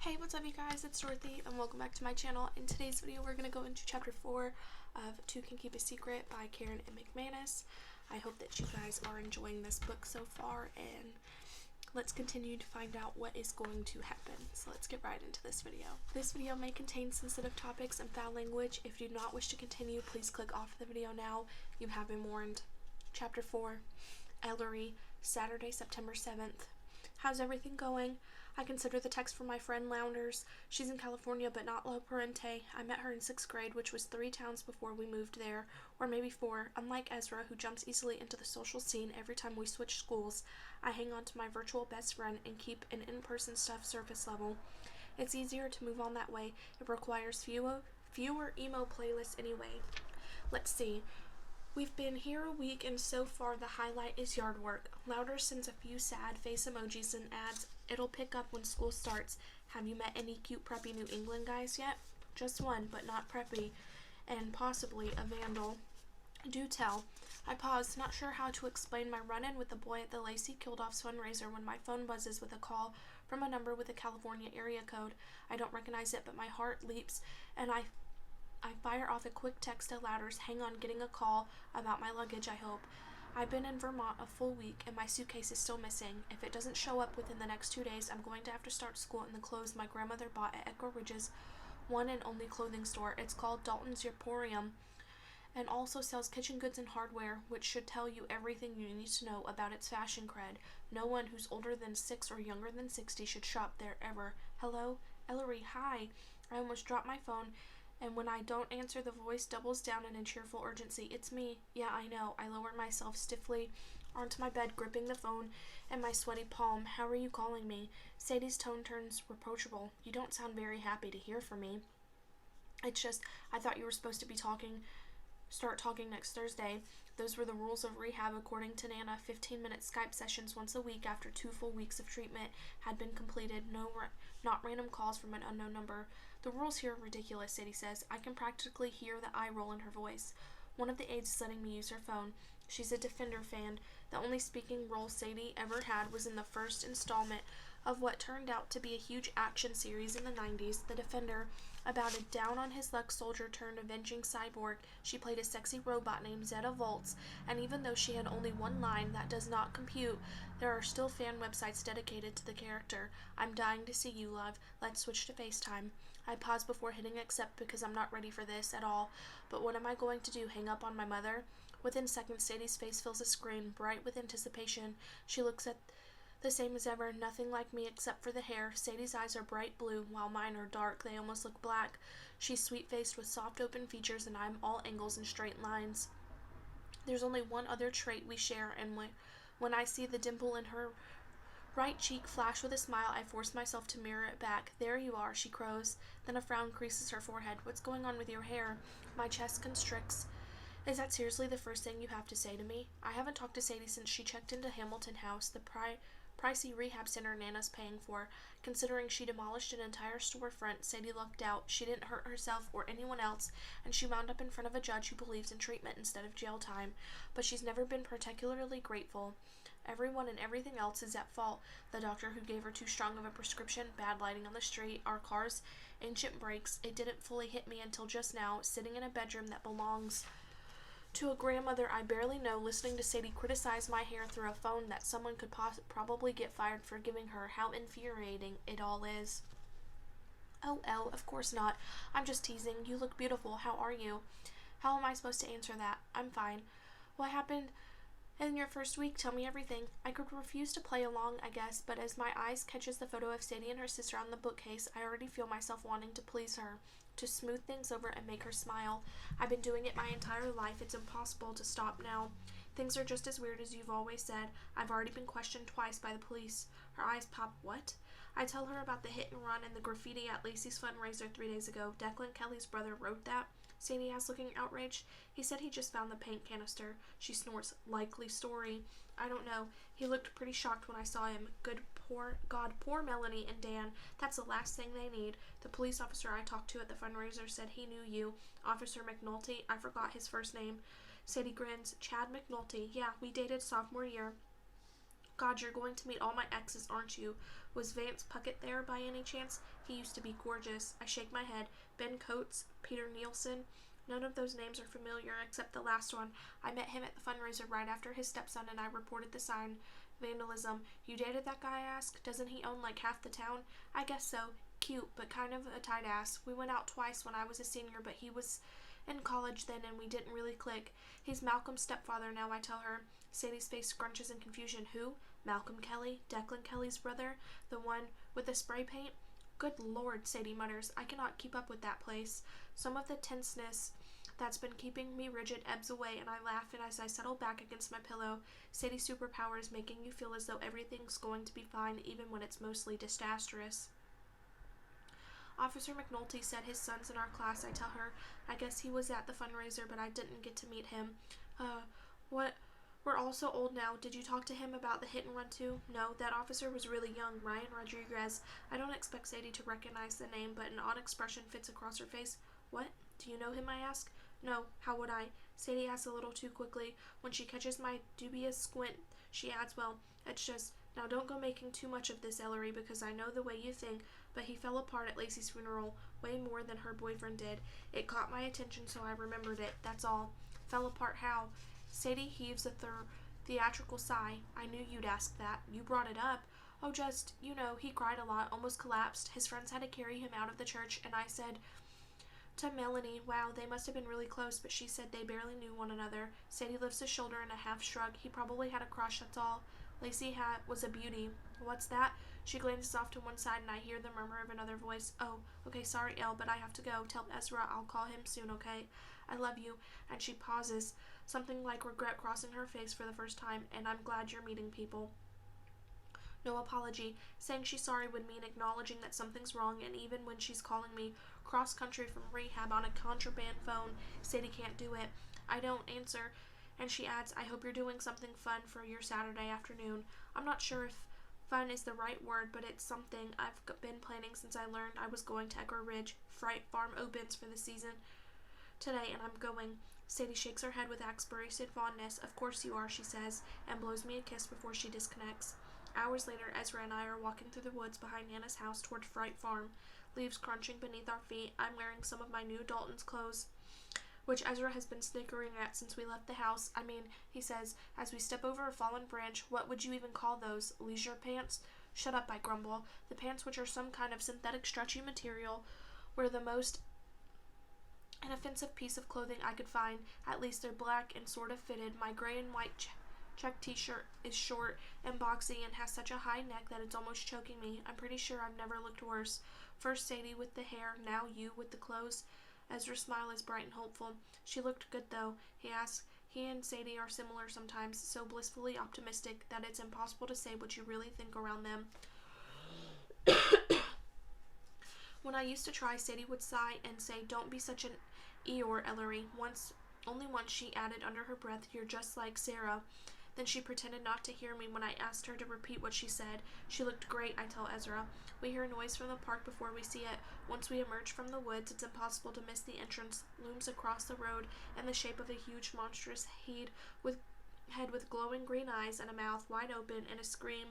Hey, what's up you guys? It's Dorothy and welcome back to my channel. In today's video we're going to go into chapter 4 of Two Can Keep a Secret by Karen and McManus. I hope that you guys are enjoying this book so far, and let's continue to find out what is going to happen. So let's get right into this video. This video may contain sensitive topics and foul language. If you do not wish to continue, please click off the video now. You have been warned. Chapter 4, Ellery, Saturday, September 7th. How's everything going? I consider the text from my friend Lounders. She's in California but not La Parente. I met her in 6th grade, which was 3 towns before we moved there, or maybe 4. Unlike Ezra, who jumps easily into the social scene every time we switch schools, I hang on to my virtual best friend and keep an in-person stuff surface level. It's easier to move on that way. It requires fewer emo playlists anyway. Let's see. We've been here a week and so far the highlight is yard work. Louder sends a few sad face emojis and adds, "It'll pick up when school starts. Have you met any cute preppy New England guys yet?" Just one, but not preppy, and possibly a vandal. Do tell. I paused, not sure how to explain my run-in with the boy at the Lacey Kildoff's fundraiser when my phone buzzes with a call from a number with a California area code. I don't recognize it, but my heart leaps, and I fire off a quick text to Louders, "Hang on, getting a call about my luggage, I hope. I've been in Vermont a full week and my suitcase is still missing. If it doesn't show up within the next 2 days, I'm going to have to start school in the clothes my grandmother bought at Echo Ridge's one and only clothing store. It's called Dalton's Emporium and also sells kitchen goods and hardware, which should tell you everything you need to know about its fashion cred. No one who's older than 6 or younger than 60 should shop there ever. Hello? Ellery, hi." I almost dropped my phone, and when I don't answer, the voice doubles down in a cheerful urgency. "It's me." "Yeah, I know." I lower myself stiffly onto my bed, gripping the phone in my sweaty palm. "How are you calling me?" Sadie's tone turns reproachable. "You don't sound very happy to hear from me." "It's just, I thought you were supposed to start talking next Thursday. Those were the rules of rehab according to Nana. 15-minute Skype sessions once a week after 2 full weeks of treatment had been completed. Not random calls from an unknown number. The rules here are ridiculous," Sadie says. I can practically hear the eye roll in her voice. One of the aides is letting me use her phone. She's a Defender fan. The only speaking role Sadie ever had was in the first installment of what turned out to be a huge action series in the 90s, The Defender, about a down-on-his-luck soldier turned avenging cyborg. She played a sexy robot named Zeta Volts, and even though she had only one line, that does not compute. There are still fan websites dedicated to the character. "I'm dying to see you, love. Let's switch to FaceTime." I pause before hitting accept because I'm not ready for this at all. But what am I going to do, hang up on my mother? Within seconds, Sadie's face fills a screen, bright with anticipation. She looks at the same as ever, nothing like me except for the hair. Sadie's eyes are bright blue, while mine are dark. They almost look black. She's sweet-faced with soft open features, and I'm all angles and straight lines. There's only one other trait we share, and when I see the dimple in her right cheek flash with a smile, I force myself to mirror it back. "There you are," she crows. Then a frown creases her forehead. "What's going on with your hair?" My chest constricts. "Is that seriously the first thing you have to say to me?" I haven't talked to Sadie since she checked into Hamilton House, the pricey rehab center Nana's paying for. Considering she demolished an entire storefront, Sadie lucked out. She didn't hurt herself or anyone else, and she wound up in front of a judge who believes in treatment instead of jail time. But she's never been particularly grateful. Everyone and everything else is at fault. The doctor who gave her too strong of a prescription, bad lighting on the street, our car's ancient brakes. It didn't fully hit me until just now, sitting in a bedroom that belongs to a grandmother I barely know, listening to Sadie criticize my hair through a phone that someone could probably get fired for giving her. How infuriating it all is. "Oh, Elle, of course not. I'm just teasing. You look beautiful. How are you?" How am I supposed to answer that? "I'm fine." "What happened in your first week? Tell me everything." I could refuse to play along, I guess, but as my eyes catches the photo of Sadie and her sister on the bookcase, I already feel myself wanting to please her, to smooth things over and make her smile. I've been doing it my entire life. It's impossible to stop now. "Things are just as weird as you've always said. I've already been questioned twice by the police." Her eyes pop. "What?" I tell her about the hit and run and the graffiti at Lacey's fundraiser 3 days ago. "Declan Kelly's brother wrote that?" Sadie asks, looking outraged. "He said he just found the paint canister." She snorts. "Likely story." "I don't know. He looked pretty shocked when I saw him. Poor Melanie and Dan. That's the last thing they need. The police officer I talked to at the fundraiser said he knew you. Officer McNulty. I forgot his first name." Sadie grins. "Chad McNulty. Yeah, we dated sophomore year. God, you're going to meet all my exes, aren't you? Was Vance Puckett there by any chance? He used to be gorgeous. I shake my head. Ben Coates? Peter Nielsen? None of those names are familiar except the last one. I met him at the fundraiser right after his stepson and I reported the sign vandalism. You dated that guy, I asked? Doesn't he own like half the town? I guess so. Cute, but kind of a tight ass. We went out twice when I was a senior, but he was in college then and we didn't really click. He's Malcolm's stepfather now, I tell her. Sadie's face scrunches in confusion. Who? Malcolm Kelly? Declan Kelly's brother? The one with the spray paint? Good Lord, Sadie mutters. I cannot keep up with that place. Some of the tenseness that's been keeping me rigid ebbs away, and I laugh and as I settle back against my pillow. Sadie's superpower is making you feel as though everything's going to be fine, even when it's mostly disastrous. Officer McNulty said his son's in our class, I tell her. I guess he was at the fundraiser, but I didn't get to meet him. What? We're all so old now. Did you talk to him about the hit and run too? No, that officer was really young, Ryan Rodriguez. I don't expect Sadie to recognize the name, but an odd expression fits across her face. What? Do you know him, I ask? No, how would I? Sadie asks a little too quickly. When she catches my dubious squint, she adds, well, it's just, now don't go making too much of this, Ellery, because I know the way you think, but he fell apart at Lacey's funeral, way more than her boyfriend did. It caught my attention, so I remembered it, that's all. Fell apart how? Sadie heaves a theatrical sigh. I knew you'd ask that. You brought it up. Oh, just, he cried a lot, almost collapsed. His friends had to carry him out of the church, and I said to Melanie, wow, they must have been really close, but she said they barely knew one another. Sadie lifts a shoulder in a half shrug. He probably had a crush, that's all. Lacey was a beauty. What's that? She glances off to one side and I hear the murmur of another voice. Oh, okay, sorry, Elle, but I have to go. Tell Ezra I'll call him soon, okay? I love you. And she pauses, something like regret crossing her face for the first time, and I'm glad you're meeting people. No apology. Saying she's sorry would mean acknowledging that something's wrong, and even when she's calling me cross-country from rehab on a contraband phone, Sadie can't do it. I don't answer, and she adds, I hope you're doing something fun for your Saturday afternoon. I'm not sure if fun is the right word, but it's something I've been planning since I learned I was going to Echo Ridge. Fright Farm opens for the season today, and I'm going. Sadie shakes her head with aspirated fondness. Of course you are, she says, and blows me a kiss before she disconnects. Hours later, Ezra and I are walking through the woods behind Nana's house toward Fright Farm, leaves crunching beneath our feet. I'm wearing some of my new Dalton's clothes, which Ezra has been snickering at since we left the house. I mean, he says, as we step over a fallen branch, what would you even call those? Leisure pants? Shut up, I grumble. The pants, which are some kind of synthetic stretchy material, were the most inoffensive piece of clothing I could find. At least they're black and sort of fitted. My gray and white check t-shirt is short and boxy and has such a high neck that it's almost choking me. I'm pretty sure I've never looked worse. First Sadie with the hair, now you with the clothes. Ezra's smile is bright and hopeful. She looked good, though, he asks. He and Sadie are similar sometimes, so blissfully optimistic that it's impossible to say what you really think around them. When I used to try, Sadie would sigh and say, don't be such an Eeyore, Ellery. Only once she added under her breath, you're just like Sarah. Then she pretended not to hear me when I asked her to repeat what she said. She looked great, I tell Ezra. We hear a noise from the park before we see it. Once we emerge from the woods, it's impossible to miss the entrance. Looms across the road in the shape of a huge, monstrous head with glowing green eyes and a mouth wide open and a scream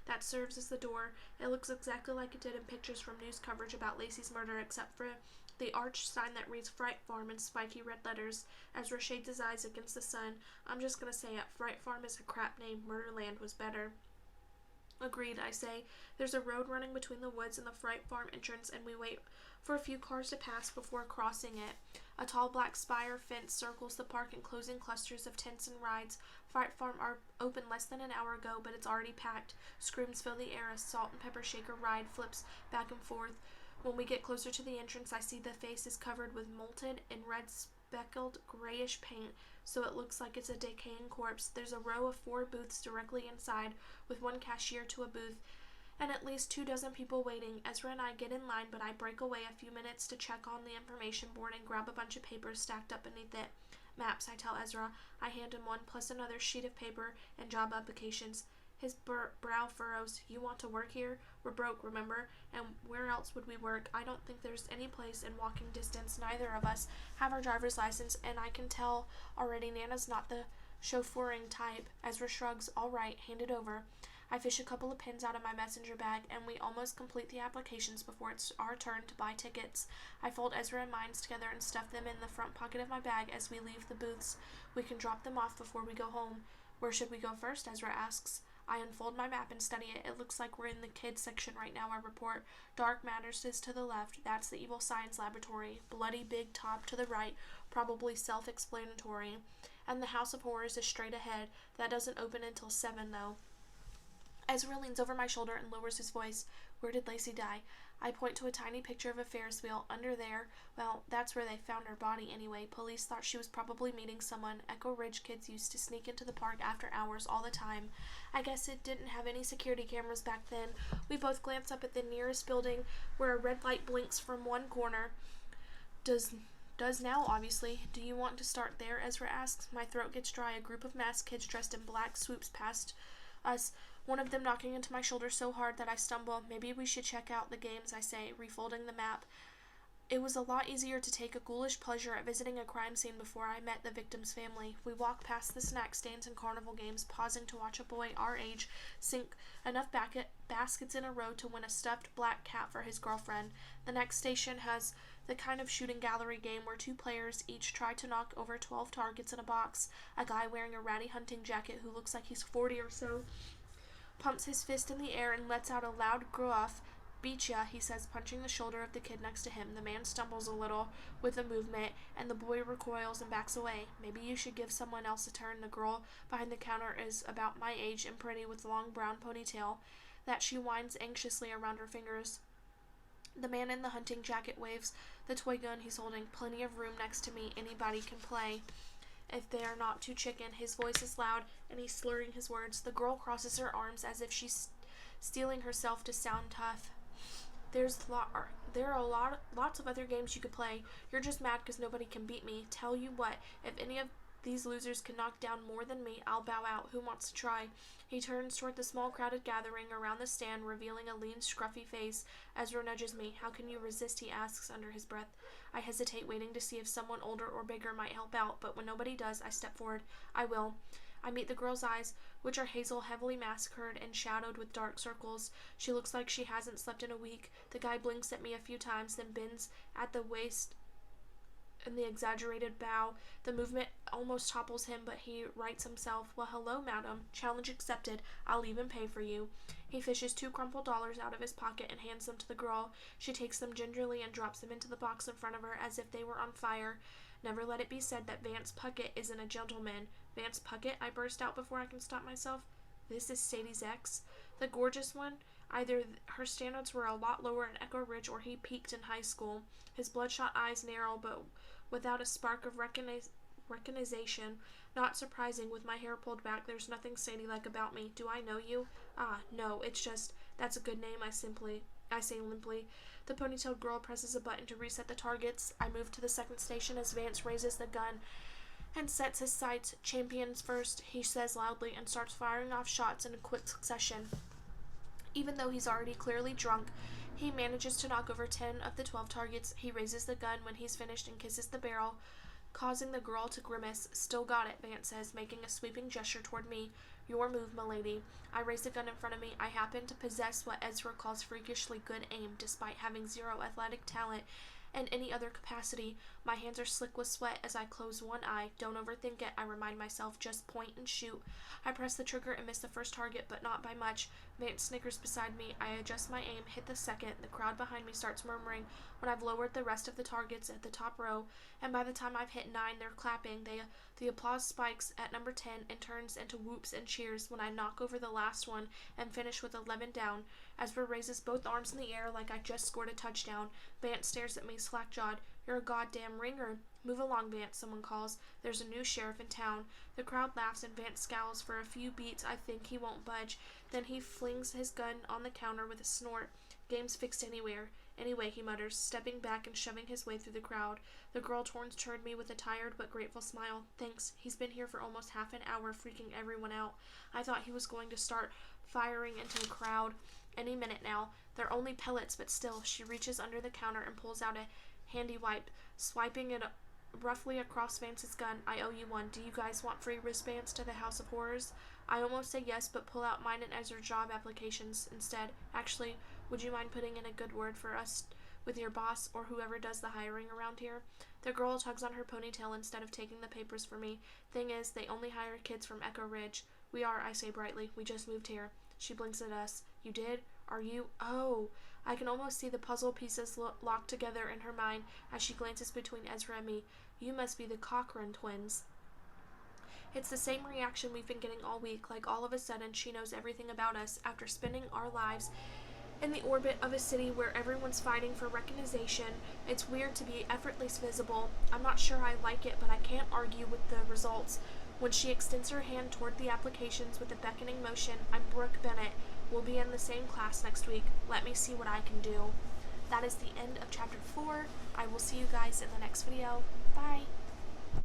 that serves as the door. It looks exactly like it did in pictures from news coverage about Lacey's murder, except for the arched sign that reads Fright Farm in spiky red letters. Ezra shades his eyes against the sun. I'm just gonna say it. Fright Farm is a crap name. Murderland was better. Agreed, I say. There's a road running between the woods and the Fright Farm entrance, and we wait for a few cars to pass before crossing it. A tall black spire fence circles the park, enclosing clusters of tents and rides. Fright Farm are open less than an hour ago, but it's already packed. Screams fill the air as salt and pepper shaker ride flips back and forth. When we get closer to the entrance, I see the face is covered with molten and red speckled grayish paint, so it looks like it's a decaying corpse. There's a row of 4 booths directly inside, with 1 cashier to a booth, and at least 2 dozen people waiting. Ezra and I get in line, but I break away a few minutes to check on the information board and grab a bunch of papers stacked up beneath it. Maps, I tell Ezra. I hand him one, plus another sheet of paper and job applications. His brow furrows. You want to work here? We're broke, remember? And where else would we work? I don't think there's any place in walking distance. Neither of us have our driver's license, and I can tell already Nana's not the chauffeuring type. Ezra shrugs. All right, hand it over. I fish a couple of pins out of my messenger bag, and we almost complete the applications before it's our turn to buy tickets. I fold Ezra and mine together and stuff them in the front pocket of my bag as we leave the booths. We can drop them off before we go home. Where should we go first? Ezra asks. I unfold my map and study it. It looks like we're in the kids section right now, I report. Dark Matters is to the left. That's the evil science laboratory. Bloody Big Top to the right. Probably self-explanatory. And the House of Horrors is straight ahead. That doesn't open until 7, though. Ezra leans over my shoulder and lowers his voice. Where did Lacey die? I point to a tiny picture of a Ferris wheel. Under there, well, that's where they found her body anyway. Police thought she was probably meeting someone. Echo Ridge kids used to sneak into the park after hours all the time. I guess it didn't have any security cameras back then. We both glance up at the nearest building where a red light blinks from one corner. Does now, obviously. Do you want to start there? Ezra asks. My throat gets dry. A group of masked kids dressed in black swoops past us, one of them knocking into my shoulder so hard that I stumble. Maybe we should check out the games, I say, refolding the map. It was a lot easier to take a ghoulish pleasure at visiting a crime scene before I met the victim's family. We walk past the snack stands and carnival games, pausing to watch a boy our age sink enough baskets in a row to win a stuffed black cat for his girlfriend. The next station has the kind of shooting gallery game where 2 players each try to knock over 12 targets in a box. A guy wearing a ratty hunting jacket who looks like he's 40 or so pumps his fist in the air and lets out a loud gruff. Beat ya, he says, punching the shoulder of the kid next to him. The man stumbles a little with the movement, and the boy recoils and backs away. Maybe you should give someone else a turn. The girl behind the counter is about my age and pretty with long brown ponytail that she winds anxiously around her fingers. The man in the hunting jacket waves the toy gun he's holding. Plenty of room next to me. Anybody can play if they are not too chicken. His voice is loud, and he's slurring his words. The girl crosses her arms as if she's steeling herself to sound tough. There are lots of other games you could play. You're just mad because nobody can beat me. Tell you what, if any of these losers can knock down more than me, I'll bow out. Who wants to try? He turns toward the small crowded gathering around the stand, revealing a lean, scruffy face. Ezra nudges me. How can you resist? He asks under his breath. I hesitate, waiting to see if someone older or bigger might help out, but when nobody does, I step forward. I will. I meet the girl's eyes, which are hazel, heavily mascared and shadowed with dark circles. She looks like she hasn't slept in a week. The guy blinks at me a few times, then bends at the waist in the exaggerated bow. The movement almost topples him, but he rights himself. Well, hello, madam. Challenge accepted. I'll even pay for you. He fishes 2 crumpled dollars out of his pocket and hands them to the girl. She takes them gingerly and drops them into the box in front of her as if they were on fire. Never let it be said that Vance Puckett isn't a gentleman. Vance Puckett? I burst out before I can stop myself. This is Sadie's ex? The gorgeous one? Either her standards were a lot lower in Echo Ridge or he peaked in high school. His bloodshot eyes narrow, but without a spark of recognition. Not surprising, with my hair pulled back. There's nothing Sadie-like about me. Do I know you? Ah, no, it's just, that's a good name, I say limply. The ponytailed girl presses a button to reset the targets. I move to the second station as Vance raises the gun and sets his sights. Champions first, he says loudly, and starts firing off shots in a quick succession. Even though he's already clearly drunk, he manages to knock over 10 of the 12 targets. He raises the gun when he's finished and kisses the barrel, causing the girl to grimace. Still got it, Vance says, making a sweeping gesture toward me. Your move, milady. I raise the gun in front of me. I happen to possess what Ezra calls freakishly good aim, despite having 0 athletic talent and any other capacity. My hands are slick with sweat as I close one eye. Don't overthink it, I remind myself. Just point and shoot. I press the trigger and miss the first target, but not by much. Vance snickers beside me. I adjust my aim, hit the second. The crowd behind me starts murmuring when I've lowered the rest of the targets at the top row, and by the time I've hit 9, they're clapping. The applause spikes at number 10 and turns into whoops and cheers when I knock over the last one and finish with 11 down. Ezra raises both arms in the air like I just scored a touchdown. Vance stares at me, slack-jawed. You're a goddamn ringer. Move along, Vance, someone calls. There's a new sheriff in town. The crowd laughs and Vance scowls. For a few beats, I think he won't budge. Then he flings his gun on the counter with a snort. Game's fixed Anyway, he mutters, stepping back and shoving his way through the crowd. The girl turns toward me with a tired but grateful smile. Thanks. He's been here for almost half an hour, freaking everyone out. I thought he was going to start firing into the crowd any minute now. They're only pellets, but still. She reaches under the counter and pulls out a handy wipe, swiping it roughly across Vance's gun. I owe you one. Do you guys want free wristbands to the House of Horrors? I almost say yes, but pull out mine and Ezra's job applications instead. Actually, would you mind putting in a good word for us with your boss or whoever does the hiring around here? The girl tugs on her ponytail instead of taking the papers for me. Thing is, they only hire kids from Echo Ridge. We are, I say brightly. We just moved here. She blinks at us. You did? Are you? Oh. I can almost see the puzzle pieces locked together in her mind as she glances between Ezra and me. You must be the Cochran twins. It's the same reaction we've been getting all week, like all of a sudden she knows everything about us after spending our lives in the orbit of a city where everyone's fighting for recognition. It's weird to be effortlessly visible. I'm not sure I like it, but I can't argue with the results. When she extends her hand toward the applications with a beckoning motion, I'm Brooke Bennett. We'll be in the same class next week. Let me see what I can do. That is the end of chapter 4. I will see you guys in the next video. Bye!